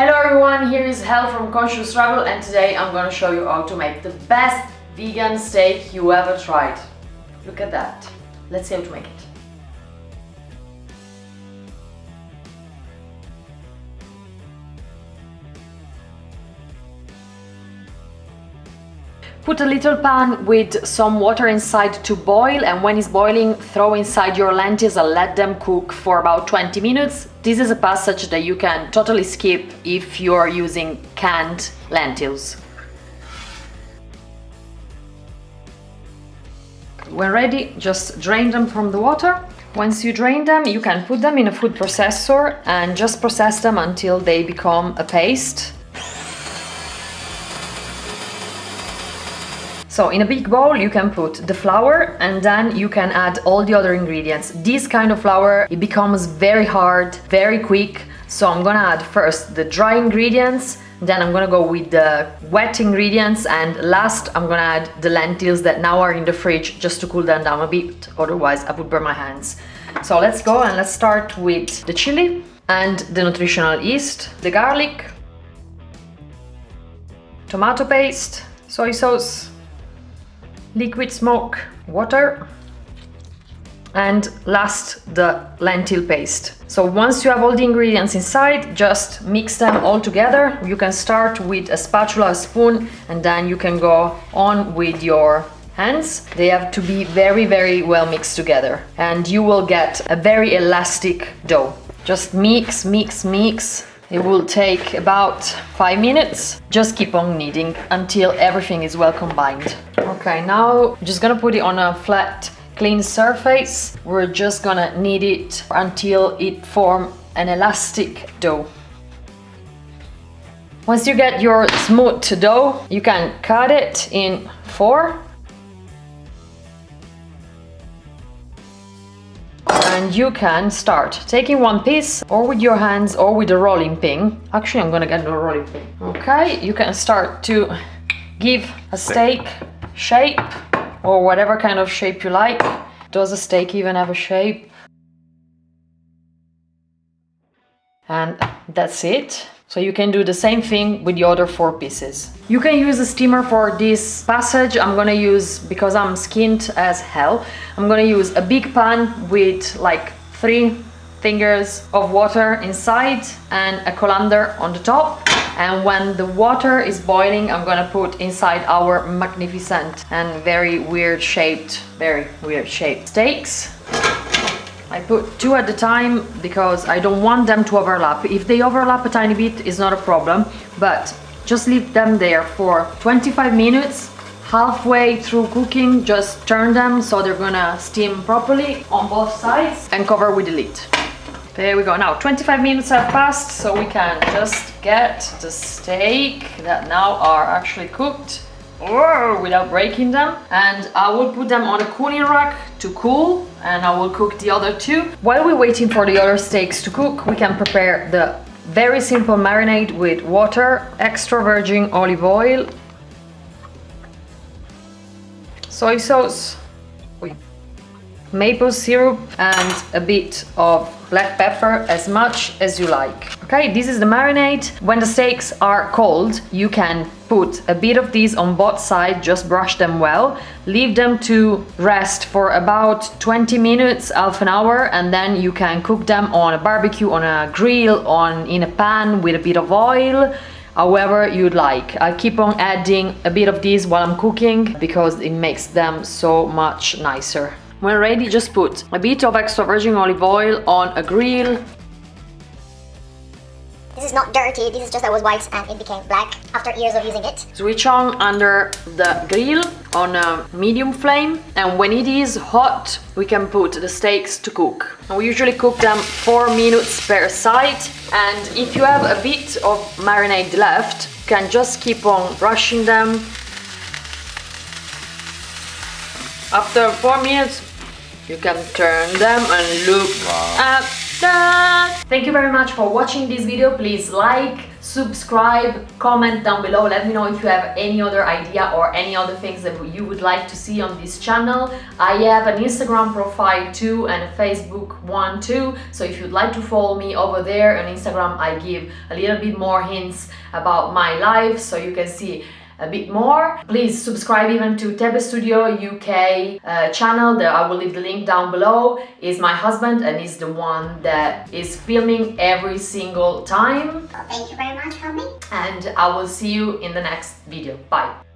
Hello everyone, here is Hel from Conscious Rebhell, and today I'm gonna show you how to make the best vegan steak you ever tried. Look at that. Let's see how to make it. Put a little pan with some water inside to boil, and when it's boiling, throw inside your lentils and let them cook for about 20 minutes. This is a passage that you can totally skip if you're using canned lentils. When ready, just drain them from the water. Once you drain them, you can put them in a food processor and just process them until they become a paste. So in a big bowl you can put the flour, and then you can add all the other ingredients. This kind of flour, it becomes very hard, very quick. So I'm gonna add first the dry ingredients, then I'm gonna go with the wet ingredients, and last I'm gonna add the lentils that now are in the fridge just to cool them down a bit, otherwise I would burn my hands. So let's go and let's start with the chili and the nutritional yeast, the garlic, tomato paste, soy sauce, liquid smoke, water, and last the lentil paste. So once you have all the ingredients inside, just mix them all together. You can start with a spatula, a spoon, and then you can go on with your hands. They have to be very well mixed together, and you will get a very elastic dough. Just mix. It will take about 5 minutes. Just keep on kneading until everything is well combined. Okay, now I'm just gonna put it on a flat, clean surface. We're just gonna knead it until it forms an elastic dough. Once you get your smooth dough, you can cut it in 4. And you can start taking one piece, or with your hands or with a rolling pin. Actually, I'm gonna get the rolling pin. Okay, you can start to give a steak shape, or whatever kind of shape you like. Does a steak even have a shape? And that's it. So you can do the same thing with the other 4 pieces. You can use a steamer for this passage. I'm gonna use, because I'm skinned as hell, I'm gonna use a big pan with like 3 fingers of water inside and a colander on the top. And when the water is boiling, I'm gonna put inside our magnificent and very weird shaped steaks. I put 2 at a time because I don't want them to overlap. If they overlap a tiny bit, it's not a problem, but just leave them there for 25 minutes. Halfway through cooking, just turn them so they're gonna steam properly on both sides, and cover with the lid. There we go. Now 25 minutes have passed, so we can just get the steak that now are actually cooked without breaking them, and I will put them on a cooling rack to cool, and I will cook the other 2. While we're waiting for the other steaks to cook, we can prepare the very simple marinade with water, extra virgin olive oil, soy sauce, maple syrup, and a bit of black pepper, as much as you like. Okay, this is the marinade. When the steaks are cold, you can put a bit of this on both sides, just brush them well, leave them to rest for about 20 minutes, half an hour, and then you can cook them on a barbecue, on a grill, in a pan with a bit of oil, however you'd like. I keep on adding a bit of this while I'm cooking because it makes them so much nicer. When ready, just put a bit of extra virgin olive oil on a grill. This is not dirty, this is just that it was white and it became black after years of using it. Switch on under the grill on a medium flame, and when it is hot, we can put the steaks to cook. And we usually cook them 4 minutes per side, and if you have a bit of marinade left, you can just keep on brushing them. After 4 minutes, you can turn them and look at that. Thank you very much for watching this video. Please like, subscribe, comment down below, let me know if you have any other idea or any other things that you would like to see on this channel. I have an Instagram profile too and a Facebook one too, so if you'd like to follow me over there on Instagram, I give a little bit more hints about my life so you can see a bit more. Please subscribe even to Table Studio UK channel. That I will leave the link down below. Is my husband and he's the one that is filming every single time. Thank you very much, Tommy. And I will see you in the next video. Bye.